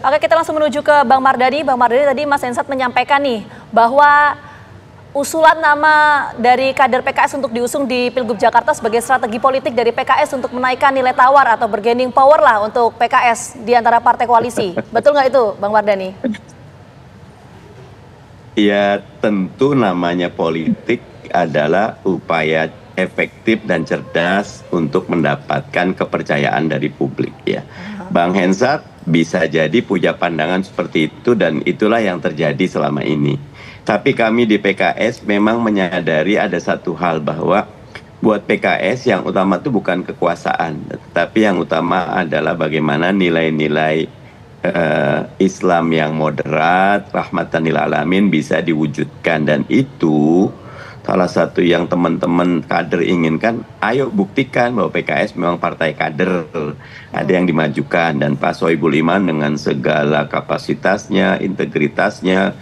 Oke, kita langsung menuju ke Bang Mardhani. Bang Mardhani, tadi Mas Hensat menyampaikan nih bahwa usulan nama dari kader PKS untuk diusung di Pilgub Jakarta sebagai strategi politik dari PKS untuk menaikkan nilai tawar atau bargaining power lah untuk PKS di antara partai koalisi. Betul nggak itu, Bang Mardhani? Ya, tentu namanya politik adalah upaya efektif dan cerdas untuk mendapatkan kepercayaan dari publik ya. Bang Hensat bisa jadi punya pandangan seperti itu dan itulah yang terjadi selama ini. Tapi kami di PKS memang menyadari ada satu hal bahwa buat PKS yang utama itu bukan kekuasaan, tapi yang utama adalah bagaimana nilai-nilai Islam yang moderat, rahmatan lil alamin bisa diwujudkan, dan itu salah satu yang teman-teman kader inginkan. Ayo buktikan bahwa PKS memang partai kader, ada yang dimajukan, dan Pak Sohibul Iman dengan segala kapasitasnya, integritasnya,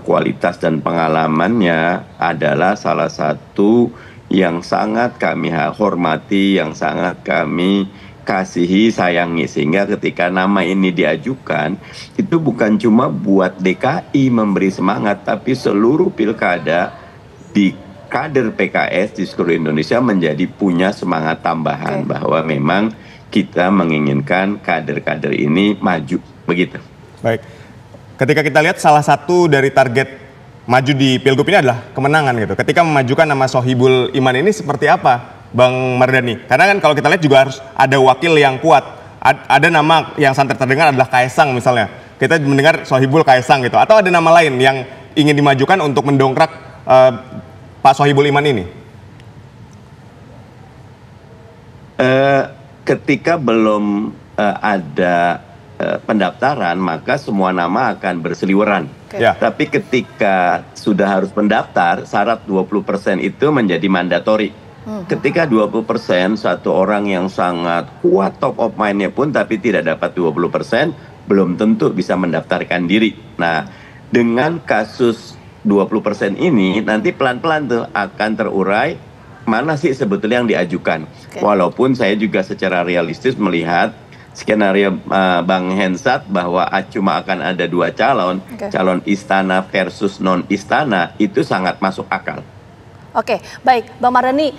kualitas dan pengalamannya adalah salah satu yang sangat kami hormati, yang sangat kami kasihi, sayangi, sehingga ketika nama ini diajukan itu bukan cuma buat DKI memberi semangat, tapi seluruh pilkada di kader PKS di seluruh Indonesia menjadi punya semangat tambahan bahwa memang kita menginginkan kader-kader ini maju, begitu. Baik, ketika kita lihat salah satu dari target maju di Pilgub ini adalah kemenangan gitu. Ketika memajukan nama Sohibul Iman ini seperti apa, Bang Mardhani? Karena kan kalau kita lihat juga harus ada wakil yang kuat. Ada nama yang santer terdengar adalah Kaesang misalnya. Kita mendengar Sohibul Kaesang gitu. Atau ada nama lain yang ingin dimajukan untuk mendongkrak Pak Sohibul Iman ini? Ketika belum ada pendaftaran, maka semua nama akan berseliweran. Tapi ketika sudah harus mendaftar, syarat 20% itu menjadi mandatori. Ketika 20% satu orang yang sangat kuat top of mind-nya pun tapi tidak dapat 20%, belum tentu bisa mendaftarkan diri. Nah, dengan kasus 20% ini nanti pelan-pelan tuh akan terurai mana sih sebetulnya yang diajukan. Walaupun saya juga secara realistis melihat skenario Bang Hensat bahwa cuma akan ada 2 calon, calon istana versus non istana, itu sangat masuk akal. Oke, baik, Bang Mardhani,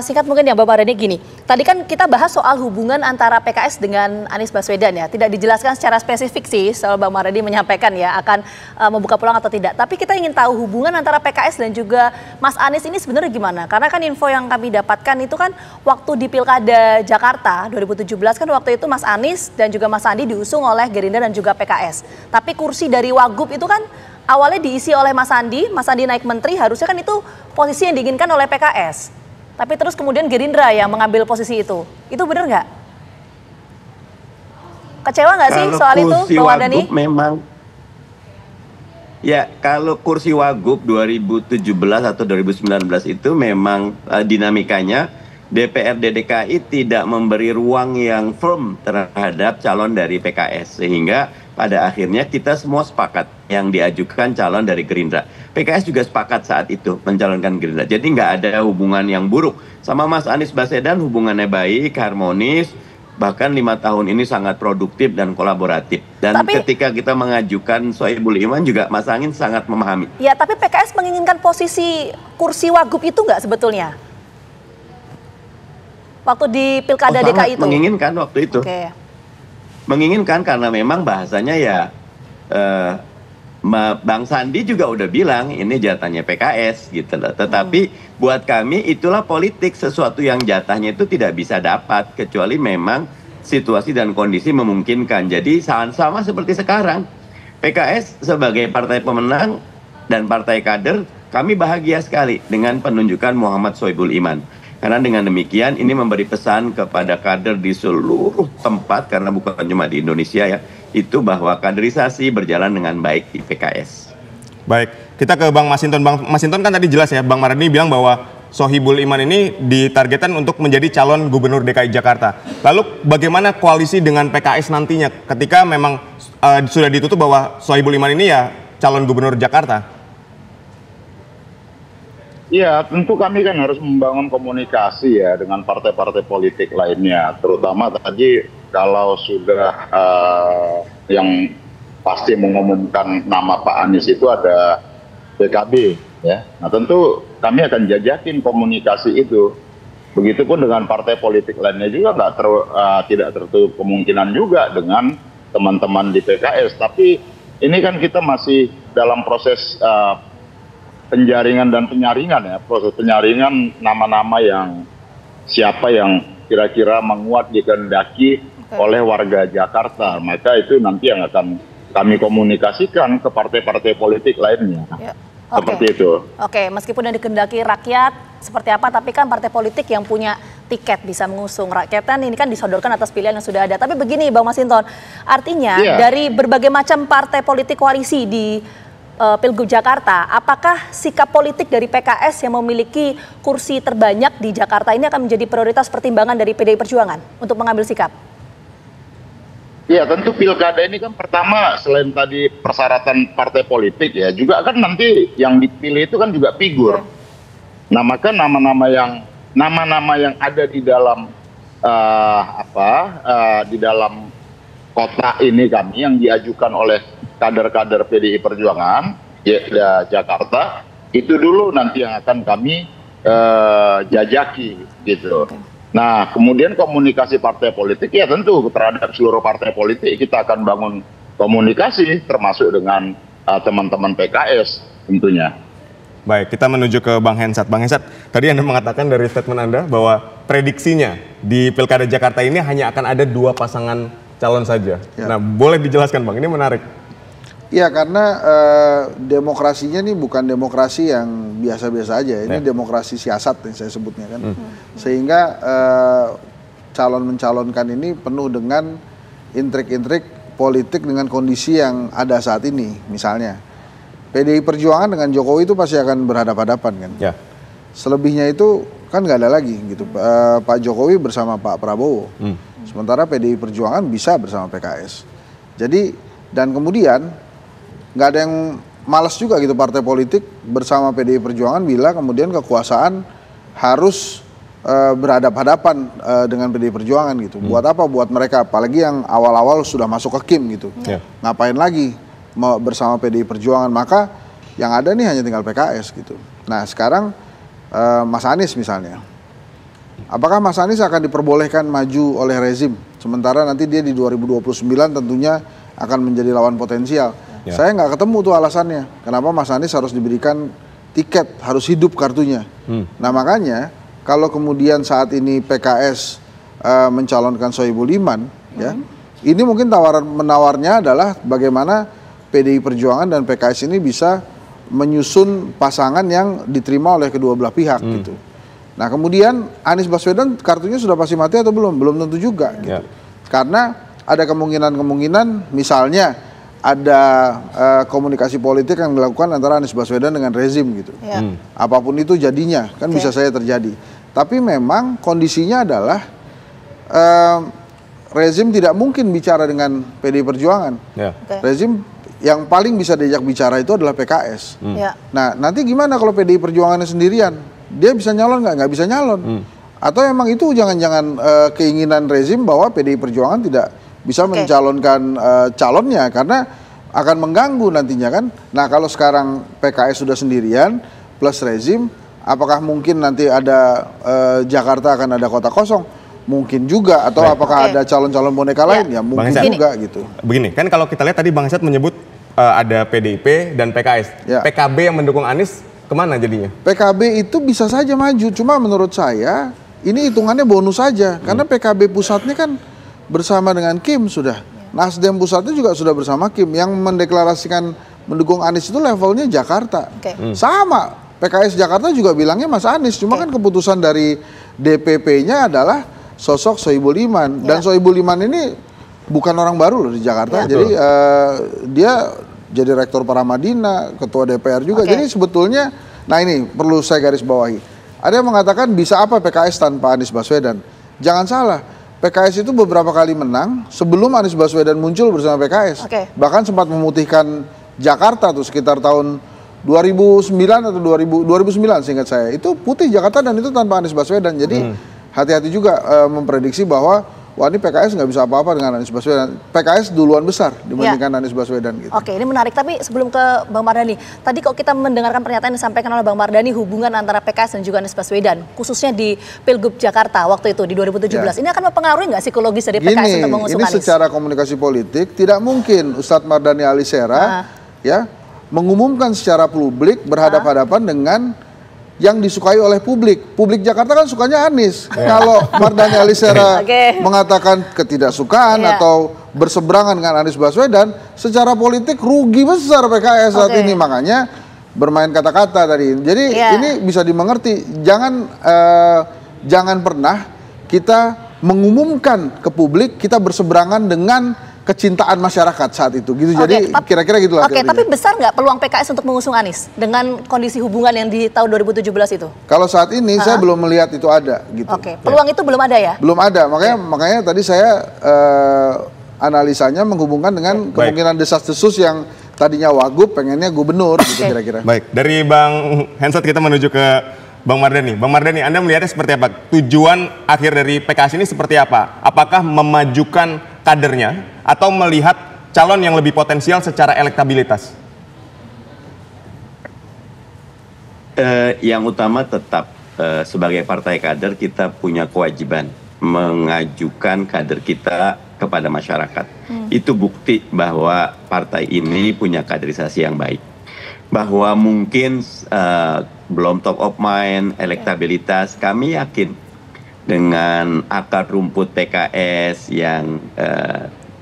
singkat mungkin ya Bang Mardhani, gini. Tadi kan kita bahas soal hubungan antara PKS dengan Anies Baswedan ya. Tidak dijelaskan secara spesifik sih, soal Bang Mardhani menyampaikan ya akan membuka peluang atau tidak. Tapi kita ingin tahu hubungan antara PKS dan juga Mas Anies ini sebenarnya gimana? Karena kan info yang kami dapatkan itu kan waktu di Pilkada Jakarta 2017 kan waktu itu Mas Anies dan juga Mas Sandi diusung oleh Gerindra dan juga PKS. Tapi kursi dari Wagub itu kan awalnya diisi oleh Mas Sandi naik menteri, harusnya kan itu posisi yang diinginkan oleh PKS. Tapi terus kemudian Gerindra yang mengambil posisi itu. Itu benar nggak? Kecewa nggak sih soal itu, Bang Mardhani? Memang, ya kalau kursi Wagub 2017 atau 2019 itu memang dinamikanya DPRD DKI tidak memberi ruang yang firm terhadap calon dari PKS, sehingga pada akhirnya kita semua sepakat yang diajukan calon dari Gerindra. PKS juga sepakat saat itu mencalonkan Gerindra. Jadi nggak ada hubungan yang buruk. Sama Mas Anies Baswedan hubungannya baik, harmonis, bahkan 5 tahun ini sangat produktif dan kolaboratif. Dan ketika kita mengajukan Sohibul Iman juga Mas Anies sangat memahami. Ya, tapi PKS menginginkan posisi kursi Wagub itu nggak sebetulnya? Waktu di Pilkada DKI itu? Menginginkan waktu itu. Menginginkan karena memang bahasanya ya Bang Sandi juga udah bilang ini jatahnya PKS gitu loh. Tetapi buat kami itulah politik, sesuatu yang jatahnya itu tidak bisa dapat kecuali memang situasi dan kondisi memungkinkan. Jadi sama seperti sekarang, PKS sebagai partai pemenang dan partai kader, kami bahagia sekali dengan penunjukan Muhammad Sohibul Iman. Karena dengan demikian ini memberi pesan kepada kader di seluruh tempat, karena bukan cuma di Indonesia ya, itu bahwa kaderisasi berjalan dengan baik di PKS. Baik, kita ke Bang Masinton. Bang Masinton kan tadi jelas ya, Bang Mardhani bilang bahwa Sohibul Iman ini ditargetkan untuk menjadi calon gubernur DKI Jakarta. Lalu bagaimana koalisi dengan PKS nantinya ketika memang sudah ditutup bahwa Sohibul Iman ini ya calon gubernur Jakarta? Iya, tentu kami kan harus membangun komunikasi ya dengan partai-partai politik lainnya. Terutama tadi kalau sudah yang pasti mengumumkan nama Pak Anies itu ada PKB, ya. Nah tentu kami akan jajakin komunikasi itu. Begitupun dengan partai politik lainnya juga tidak tertutup kemungkinan juga dengan teman-teman di PKS. Tapi ini kan kita masih dalam proses penjaringan dan penyaringan ya, proses penyaringan nama-nama yang siapa yang kira-kira menguat dikehendaki oleh warga Jakarta. Maka itu nanti yang akan kami komunikasikan ke partai-partai politik lainnya. Ya. Seperti itu. Oke, meskipun yang dikehendaki rakyat seperti apa, tapi kan partai politik yang punya tiket bisa mengusung. Rakyat kan ini kan disodorkan atas pilihan yang sudah ada. Tapi begini Bang Masinton, artinya dari berbagai macam partai politik koalisi di Pilgub Jakarta, apakah sikap politik dari PKS yang memiliki kursi terbanyak di Jakarta ini akan menjadi prioritas pertimbangan dari PDI Perjuangan untuk mengambil sikap? Ya tentu pilkada ini kan pertama selain tadi persyaratan partai politik ya juga kan nanti yang dipilih itu kan juga figur. Nah maka nama-nama yang ada di dalam di dalam kota ini kami yang diajukan oleh kader-kader PDI Perjuangan Jakarta itu dulu nanti yang akan kami jajaki gitu. Nah, kemudian komunikasi partai politik ya tentu terhadap seluruh partai politik kita akan bangun komunikasi termasuk dengan teman-teman PKS tentunya. Baik, kita menuju ke Bang Hensat. Bang Hensat, tadi Anda mengatakan dari statement Anda bahwa prediksinya di Pilkada Jakarta ini hanya akan ada 2 pasangan calon saja. Ya. Nah, boleh dijelaskan Bang, ini menarik. Ya, karena demokrasinya ini bukan demokrasi yang biasa-biasa aja. Ini demokrasi siasat yang saya sebutnya kan. Sehingga calon mencalonkan ini penuh dengan intrik-intrik politik dengan kondisi yang ada saat ini. Misalnya, PDI Perjuangan dengan Jokowi itu pasti akan berhadapan-hadapan kan. Ya. Selebihnya itu kan nggak ada lagi gitu. Pak Jokowi bersama Pak Prabowo. Sementara PDI Perjuangan bisa bersama PKS. Jadi, dan kemudian nggak ada yang malas juga gitu partai politik bersama PDI Perjuangan bila kemudian kekuasaan harus berhadapan-hadapan dengan PDI Perjuangan gitu. Buat apa buat mereka, apalagi yang awal-awal sudah masuk ke KIM gitu. Ngapain lagi bersama PDI Perjuangan, maka yang ada nih hanya tinggal PKS gitu. Nah sekarang Mas Anies misalnya, apakah Mas Anies akan diperbolehkan maju oleh rezim, sementara nanti dia di 2029 tentunya akan menjadi lawan potensial. Saya nggak ketemu tuh alasannya, kenapa Mas Anies harus diberikan tiket, harus hidup kartunya. Nah makanya kalau kemudian saat ini PKS mencalonkan Sohibul Iman, ya, ini mungkin menawarnya adalah bagaimana PDI Perjuangan dan PKS ini bisa menyusun pasangan yang diterima oleh kedua belah pihak gitu. Nah kemudian Anies Baswedan kartunya sudah pasti mati atau belum? Belum tentu juga gitu. Karena ada kemungkinan misalnya ada komunikasi politik yang dilakukan antara Anies Baswedan dengan rezim gitu. Apapun itu jadinya, kan bisa saja terjadi. Tapi memang kondisinya adalah rezim tidak mungkin bicara dengan PDI Perjuangan. Rezim yang paling bisa diajak bicara itu adalah PKS. Nah nanti gimana kalau PDI Perjuangannya sendirian? Dia bisa nyalon nggak? Nggak bisa nyalon. Atau memang itu jangan-jangan keinginan rezim bahwa PDI Perjuangan tidak bisa mencalonkan calonnya karena akan mengganggu nantinya kan. Nah kalau sekarang PKS sudah sendirian plus rezim, apakah mungkin nanti ada Jakarta akan ada kota kosong? Mungkin juga. Atau apakah ada calon-calon boneka lain? Ya mungkin juga gitu. Begini, kan kalau kita lihat tadi Bang Hensat menyebut ada PDIP dan PKS. PKB yang mendukung Anies kemana jadinya? PKB itu bisa saja maju, cuma menurut saya ini hitungannya bonus saja. Karena PKB pusatnya kan bersama dengan KIM sudah. Nasdem pusatnya juga sudah bersama KIM. Yang mendeklarasikan mendukung Anies itu levelnya Jakarta. Sama, PKS Jakarta juga bilangnya Mas Anies. Cuma kan keputusan dari DPP-nya adalah sosok Sohibul Iman. Dan Sohibul Iman ini bukan orang baru loh di Jakarta. Jadi dia jadi rektor Paramadina, ketua DPR juga. Jadi sebetulnya, nah ini perlu saya garis bawahi. Ada yang mengatakan bisa apa PKS tanpa Anies Baswedan? Jangan salah. PKS itu beberapa kali menang sebelum Anies Baswedan muncul bersama PKS. Bahkan sempat memutihkan Jakarta tuh sekitar tahun 2009 atau 2009 seingat saya. Itu putih Jakarta dan itu tanpa Anies Baswedan. Jadi hati-hati juga memprediksi bahwa wah ini PKS nggak bisa apa-apa dengan Anies Baswedan. PKS duluan besar dibandingkan Anies Baswedan gitu. Oke, ini menarik. Tapi sebelum ke Bang Mardhani, tadi kok kita mendengarkan pernyataan yang disampaikan oleh Bang Mardhani hubungan antara PKS dan juga Anies Baswedan, khususnya di Pilgub Jakarta waktu itu di 2017. Ini akan mempengaruhi nggak psikologis dari PKS untuk mengusung ini Anies? secara komunikasi politik tidak mungkin Ustadz Mardhani Alisera ya mengumumkan secara publik berhadapan-hadapan dengan yang disukai oleh publik. Publik Jakarta kan sukanya Anies. Kalau Mardhani Alisera mengatakan ketidaksukaan atau berseberangan dengan Anies Baswedan, secara politik rugi besar PKS saat ini. Makanya bermain kata-kata tadi. Jadi ini bisa dimengerti. Jangan pernah kita mengumumkan ke publik kita berseberangan dengan kecintaan masyarakat saat itu gitu. Jadi kira-kira gitulah. Oke, tapi besar nggak peluang PKS untuk mengusung Anies dengan kondisi hubungan yang di tahun 2017 itu? Kalau saat ini saya belum melihat itu ada gitu. Oke, peluang itu belum ada ya? Belum ada. Makanya tadi saya analisanya menghubungkan dengan kemungkinan desas-desus yang tadinya Wagub pengennya gubernur gitu kira-kira. Baik, dari Bang Hensat kita menuju ke Bang Mardhani. Bang Mardhani, Anda melihatnya seperti apa? Tujuan akhir dari PKS ini seperti apa? Apakah memajukan kadernya atau melihat calon yang lebih potensial secara elektabilitas? Yang utama tetap sebagai partai kader kita punya kewajiban mengajukan kader kita kepada masyarakat. Itu bukti bahwa partai ini punya kaderisasi yang baik. Bahwa mungkin belum top of mind, elektabilitas, kami yakin dengan akar rumput PKS yang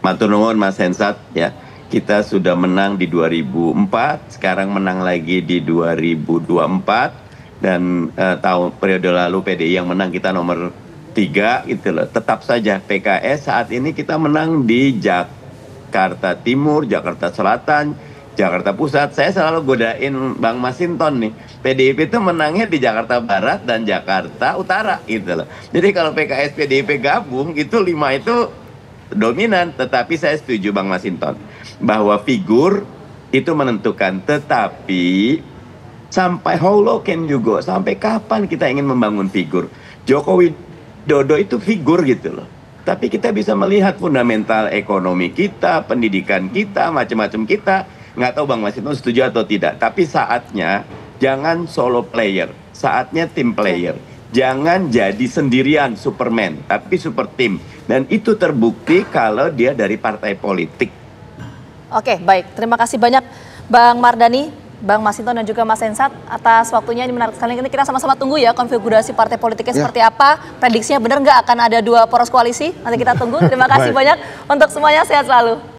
matur nuwun Mas Hensat ya, kita sudah menang di 2004, sekarang menang lagi di 2024 dan tahun periode lalu PDI yang menang kita nomor 3 gitu loh. Tetap saja PKS saat ini kita menang di Jakarta Timur, Jakarta Selatan, Jakarta Pusat. Saya selalu godain Bang Masinton nih, PDIP itu menangnya di Jakarta Barat dan Jakarta Utara gitu loh. Jadi kalau PKS PDIP gabung itu 5 itu dominan. Tetapi saya setuju Bang Masinton bahwa figur itu menentukan. Tetapi sampai how low can you go? Sampai kapan kita ingin membangun figur? Jokowi Dodo itu figur gitu loh. Tapi kita bisa melihat fundamental ekonomi kita, pendidikan kita, macam-macam kita. Nggak tahu Bang Masinton setuju atau tidak, tapi saatnya jangan solo player, saatnya tim player. Jangan jadi sendirian Superman, tapi super team. Dan itu terbukti kalau dia dari partai politik. Oke, baik. Terima kasih banyak Bang Mardhani, Bang Masinton dan juga Mas Hensat atas waktunya. Ini menarik sekali. Kita sama-sama tunggu ya konfigurasi partai politiknya seperti apa. Prediksinya benar nggak akan ada 2 poros koalisi? Nanti kita tunggu. Terima kasih banyak untuk semuanya. Sehat selalu.